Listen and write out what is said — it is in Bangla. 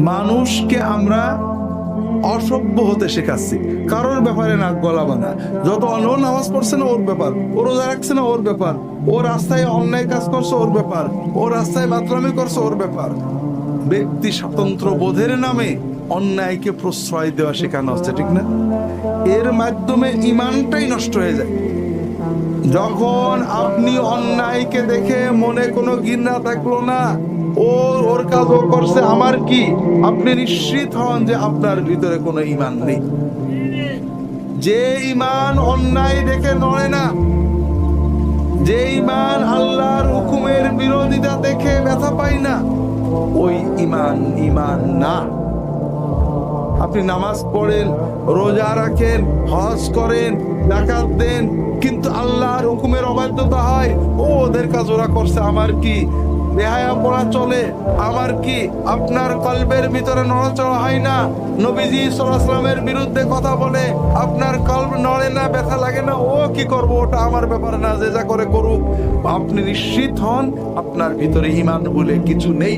মানুষকে আমরা অসভ্য হতে শেখাচ্ছি, কারোর ব্যাপারে নাক গলাবা না। যত অন্য নামাজ পড়ছে না ওর ব্যাপার, ও রোজা রাখছে না ওর ব্যাপার, ও রাস্তায় অন্যায় কাজ করছে ওর ব্যাপার, ও রাস্তায় বাতরামি করছে ওর ব্যাপার। ব্যক্তি স্বাতন্ত্র্য বোধের নামে অন্যায়কে প্রশ্রয় দেওয়া শেখানো হচ্ছে, ঠিক না? এর মাধ্যমে ইমানটাই নষ্ট হয়ে যায়। যখন আপনি অন্যায়কে দেখে মনে কোনো ঘৃণা থাকলো না, ওর কাজ ও করছে, আমার কি, আপনি নিশ্চিত হন যে আপনার ভিতরে কোনো ঈমান নেই। যে ঈমান অন্যায় দেখে নড়ে না, যে ঈমান আল্লাহর হুকুমের বিরোধিতা দেখে ব্যথা পায় না, ওই ঈমান না। আপনি নামাজ পড়েন, রোজা রাখেন, হজ করেন, যাকাত দেন, কিন্তু আল্লাহর হুকুমের অবাধ্যতা হয়, ওদের কাজ ওরা করছে, আমার কি, বেহায়া পড়া চলে, আমার কি, আপনার কলবের ভিতরে নড়াচড়া হয় না, নবীজি সাল্লাল্লাহু আলাইহি ওয়াসাল্লামের বিরুদ্ধে কথা বলে আপনার কলব নড়ে না, ব্যথা লাগে না, ও কি করব, ওটা আমার ব্যাপার না, যে যা করে করুক। আপনি নিশ্চিত হন আপনার ভিতরে ঈমান বলে কিছু নেই।